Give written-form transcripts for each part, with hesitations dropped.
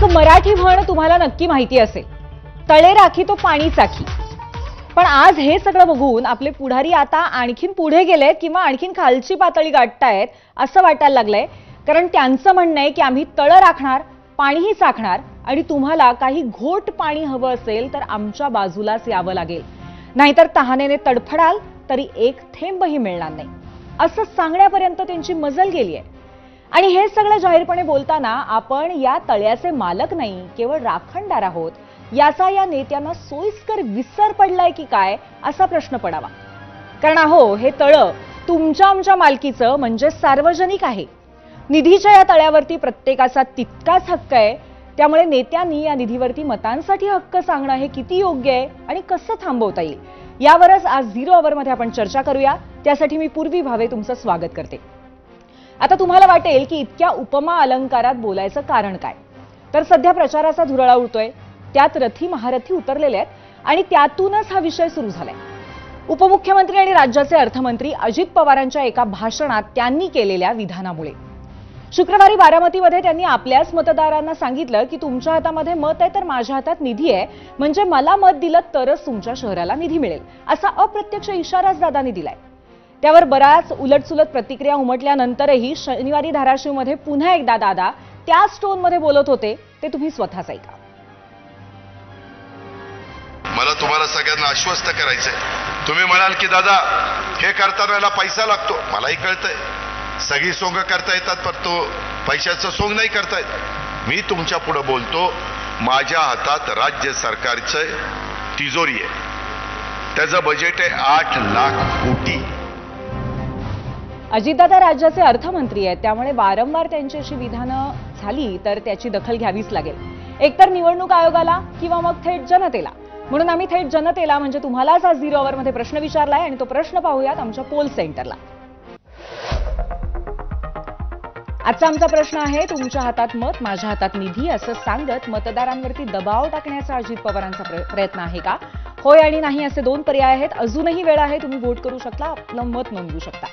एक मराठी म्हण तुम्हाला नक्की माहिती असेल, तळे राखी तो पाणी चाखी. पण आज हे सगळं बघून आपले पुढारी आता आणखीन पुढे गेलेत किंवा आणखीन खालची पातळी गाठतायत असं वाटायला लागलंय. कारण त्यांचं म्हणणं आहे की आम्ही तळ राखणार, पाणीही चाखणार आणि तुम्हाला काही घोट पाणी हवं असेल तर आमच्या बाजूलाच यावं लागेल, नाहीतर तहानेने तडफडाल तरी एक थेंबही मिळणार नाही असं सांगण्यापर्यंत त्यांची मजल गेली आहे. आणि हे सगळं जाहीरपणे बोलताना आपण या तळ्याचे मालक नाही, केवळ राखणदार आहोत याचा या नेत्यांना सोयीस्कर विसर पडलाय की काय असा प्रश्न पडावा. कारण अहो, हे तळं तुमच्या आमच्या मालकीचं म्हणजे सार्वजनिक आहे. निधीच्या या तळ्यावरती प्रत्येकाचा तितकाच हक्क आहे. त्यामुळे नेत्यांनी या निधीवरती मतांसाठी हक्क सांगणं हे किती योग्य आहे आणि कसं थांबवता येईल यावरच आज 0 आवरमध्ये आपण चर्चा करूया. त्यासाठी मी पूर्वी भावे तुमचं स्वागत करते. आता तुम्हाला वाटेल की इतक्या उपमा अलंकारात बोलायचं कारण काय, तर सध्या प्रचाराचा धुरळा उडतोय, त्यात रथी महारथी उतरलेले आहेत आणि त्यातूनच हा विषय सुरू झालाय. उपमुख्यमंत्री आणि राज्याचे अर्थमंत्री अजित पवारांच्या एका भाषणात त्यांनी केलेल्या विधानामुळे शुक्रवारी बारामतीमध्ये त्यांनी आपल्याच मतदारांना सांगितलं की तुमच्या हातामध्ये मत आहे तर माझ्या हातात निधी आहे, म्हणजे मला मत दिलं तरच तुमच्या शहराला निधी मिळेल असा अप्रत्यक्ष इशाराच दादांनी दिलाय. त्यावर बराच उलटसुलट प्रतिक्रिया उमटल्यानंतरही शनिवारी धाराशिवमध्ये पुन्हा एकदा दादा त्याच टोनमध्ये बोलत होते. ते तुम्ही स्वतःच ऐका. मला तुम्हाला सगळ्यांना आश्वस्त करायचंय. तुम्ही म्हणाल की दादा हे करताना पैसा लागतो, मलाही कळतंय. सगळी सोंग करता येतात पण तो पैशाचं सोंग नाही करतायत. मी तुमच्या पुढे बोलतो, माझ्या हातात राज्य सरकारचं तिजोरी आहे, त्याचं बजेट आहे 8 लाख कोटी. अजितदादा राज्याचे अर्थमंत्री आहेत, त्यामुळे वारंवार त्यांची अशी विधानं झाली तर त्याची दखल घ्यावीच लागेल, एकतर निवडणूक आयोगाला किंवा मग थेट जनतेला. म्हणून आम्ही थेट जनतेला म्हणजे तुम्हालाच आज 0 आवरमध्ये प्रश्न विचारलाय आणि तो प्रश्न पाहूयात आमच्या पोल सेंटरला. आजचा आमचा प्रश्न आहे, तुमच्या हातात मत माझ्या हातात निधी असं सांगत मतदारांवरती दबाव टाकण्याचा अजित पवारांचा प्रयत्न आहे का? होय आणि नाही असे 2 पर्याय आहेत. अजूनही वेळ आहे, तुम्ही वोट करू शकता, आपलं मत नोंदवू शकता.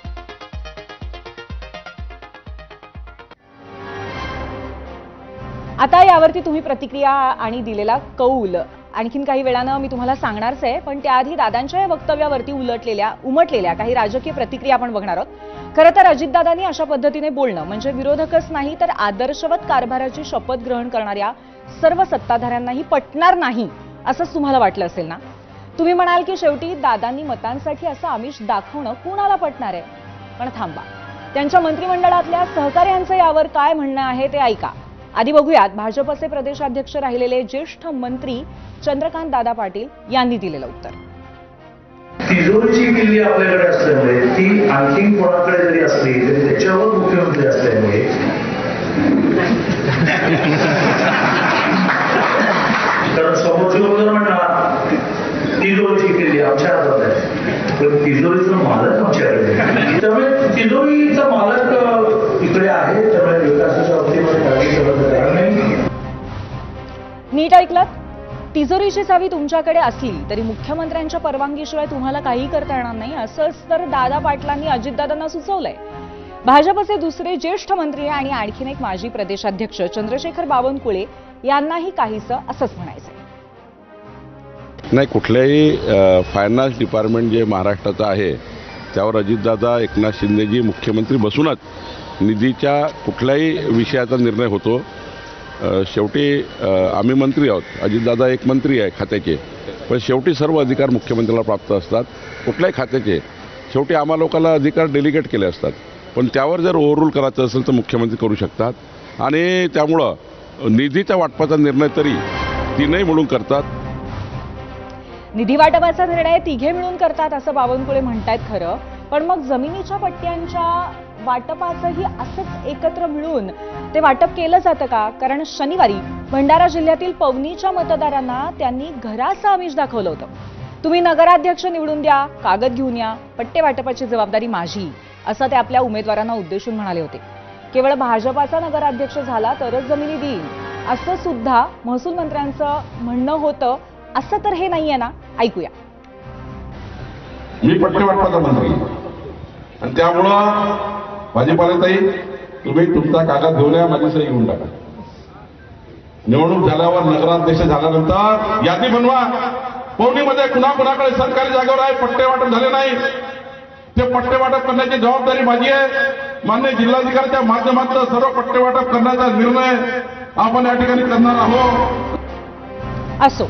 आता यावरती तुम्ही प्रतिक्रिया आणि दिलेला कौल आणखीन काही वेळानं मी तुम्हाला सांगणारच आहे, पण त्याआधी दादांच्या या वक्तव्यावरती उमटलेल्या काही राजकीय प्रतिक्रिया आपण बघणार आहोत. खरं तर अजितदादांनी अशा पद्धतीने बोलणं म्हणजे विरोधकच नाही तर आदर्शवत कारभाराची शपथ ग्रहण करणाऱ्या सर्व सत्ताधाऱ्यांनाही पटणार नाही असंच तुम्हाला वाटलं असेल ना. तुम्ही म्हणाल की शेवटी दादांनी मतांसाठी असं आमिष दाखवणं कुणाला पटणार आहे. पण थांबा, त्यांच्या मंत्रिमंडळातल्या सहकार्यांचं यावर काय म्हणणं आहे ते ऐका. आधी बघूयात भाजपचे प्रदेशाध्यक्ष राहिलेले ज्येष्ठ मंत्री चंद्रकांत दादा पाटील यांनी दिलेलं उत्तर. तिजोरीची किल्ली आपल्याकडे असल्यामुळे ती आणखी कोणाकडे जरी असली तरी त्याच्यावर मुख्यमंत्री असल्यामुळे कारण समोरची वगैरे म्हणणार तिजोरीची किल्ली आमच्या हातात आहे, पण तिजोरीचा मालक आमच्याकडे आहे. त्यामुळे तिजोरीचा मालक इकडे आहे, त्यामुळे विकासाच्या बाबतीमध्ये काळजी करत नाही. नीट ऐकलं, तिजोरीची चावी तुमच्याकडे असली तरी मुख्यमंत्र्यांच्या परवानगीशिवाय तुम्हाला काही करता येणार नाही असंच तर दादा पाटलांनी अजितदादांना सुचवलंय. भाजपचे दुसरे ज्येष्ठ मंत्री आणि आणखीन एक माजी प्रदेशाध्यक्ष चंद्रशेखर बावनकुळे यांनाही काहीसं असंच म्हणायचंय. नाही, कुठल्याही फायनान्स डिपार्टमेंट जे महाराष्ट्राचं आहे त्यावर अजितदादा एकनाथ शिंदेजी मुख्यमंत्री बसूनच निधीच्या कुठल्याही विषयाचा निर्णय होतो. शेवटी आम्ही मंत्री आहोत, अजितदादा एक मंत्री आहे खात्याचे, पण शेवटी सर्व अधिकार मुख्यमंत्र्याला प्राप्त असतात कुठल्याही खात्याचे. शेवटी आम्हा लोकांना अधिकार डेलिगेट केले असतात, पण त्यावर जर ओव्हररूल करायचं असेल तर मुख्यमंत्री करू शकतात आणि त्यामुळं निधीच्या वाटपाचा निर्णय तरी तीनही मिळून करतात. निधी वाटपाचा निर्णय तिघे मिळून करतात असं बावनकुळे म्हणतायत खरं, पण मग जमिनीच्या पट्ट्यांच्या वाटपाचंही असंच एकत्र मिळून ते वाटप केलं जातं का? कारण शनिवारी भंडारा जिल्ह्यातील पवनीच्या मतदारांना त्यांनी घराचं आमिष दाखवलं होतं. तुम्ही नगराध्यक्ष निवडून द्या, कागद घेऊन या, पट्टे वाटपाची जबाबदारी माझी असं ते आपल्या उमेदवारांना उद्देशून म्हणाले होते. केवळ भाजपाचा नगराध्यक्ष झाला तरच जमिनी देईल असं सुद्धा महसूल मंत्र्यांचं म्हणणं होतं. असं तर हे नाहीये ना. ऐकूया. मी पट्टे वाटपाचा मंत्री आणि त्यामुळं भाजीपाला ताई तुम्ही तुमचा कागद घेऊन या, माझी सही घेऊन टाका. निवडणूक झाल्यावर नगराध्यक्ष झाल्यानंतर यादी बनवा. पौर्णिमध्ये कुणाकुणाकडे सरकारी जागेवर आहे पट्टे वाटप झाले नाही, ते पट्टे वाटप करण्याची जबाबदारी माझी आहे. मान्य जिल्हाधिकाऱ्याच्या माध्यमातून सर्व पट्टे वाटप करण्याचा निर्णय आपण या ठिकाणी करणार आहोत. असो,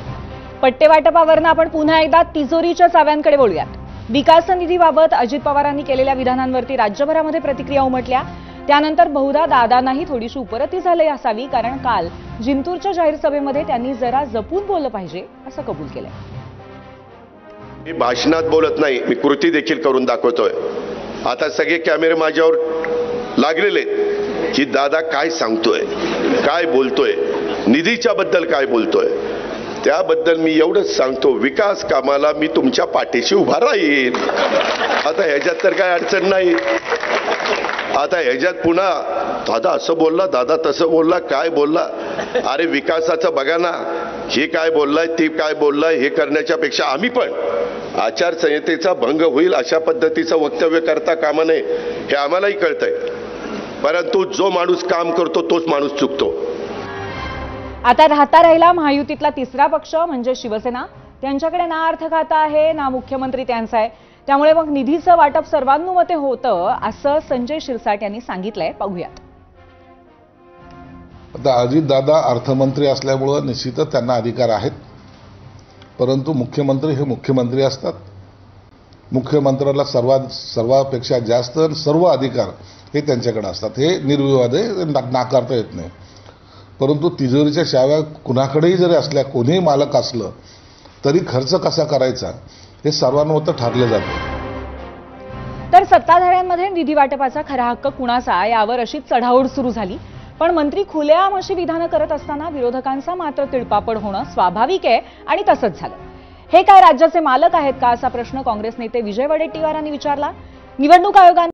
पट्टे वाटपावरनं आपण पुन्हा एकदा तिजोरीच्या चाव्यांकडे बोलूयात. विकास निधीबाबत अजित पवारांनी केलेल्या विधानांवरती राज्यभरामध्ये प्रतिक्रिया उमटल्या. त्यानंतर बहुधा दादांनाही थोडीशी उपरती झाली असावी, कारण काल जिंतूरच्या जाहीर सभेमध्ये त्यांनी जरा जपून बोललं पाहिजे असं कबूल केलंय. मी भाषणात बोलत नाही, मी कृती देखील करून दाखवतोय. आता सगळे कॅमेरे माझ्यावर लागलेले की दादा काय सांगतोय, काय बोलतोय, निधीच्या बद्दल काय बोलतोय. त्याबद्दल मी एवढंच सांगतो, विकास कामाला मी तुमच्या पाठीशी उभा राहील. आता ह्याच्यात तर काय अडचण नाही. आता ह्याच्यात पुन्हा दादा असं बोलला, दादा तसं बोलला, काय बोलला. अरे विकासाचं बघा ना, हे काय बोललाय, ते काय बोललाय, हे करण्याच्या पेक्षा आम्ही पण आचारसंहितेचा भंग होईल अशा पद्धतीचं वक्तव्य करता कामा नये, हे आम्हालाही कळतंय. परंतु जो माणूस काम करतो तोच माणूस चुकतो. आता राहता राहिला महायुतीतला तिसरा पक्ष म्हणजे शिवसेना. त्यांच्याकडे ना अर्थ खाता आहे ना मुख्यमंत्री त्यांचा आहे. त्यामुळे मग निधीचं वाटप सर्वानुमते होतं असं संजय शिरसाट यांनी सांगितलंय. पाहूयात. आता अजितदादा अर्थमंत्री असल्यामुळं निश्चितच त्यांना अधिकार आहेत, परंतु मुख्यमंत्री हे मुख्यमंत्री असतात. मुख्यमंत्र्याला सर्वापेक्षा जास्त सर्व अधिकार हे त्यांच्याकडे असतात. हे निर्विवाद आहे, नाकारता येत नाही. परंतु तिजोरीच्या चाव्या कुणाकडेही जरी असल्या, कोणीही मालक असलं तरी खर्च कसा करायचा हे सर्वांमत ठरले जाते. तर सत्ताधाऱ्यांमध्ये निधी वाटपाचा खरा हक्क कुणाचा यावर अशी चढाओढ सुरू झाली. पण मंत्री खुलेआम अशी विधानं करत असताना विरोधकांचा मात्र तिळपापड होणं स्वाभाविक आहे आणि तसंच झालं. हे काय राज्याचे मालक आहेत का असा प्रश्न काँग्रेस नेते विजय वडेट्टीवारांनी विचारला. निवडणूक आयोगाने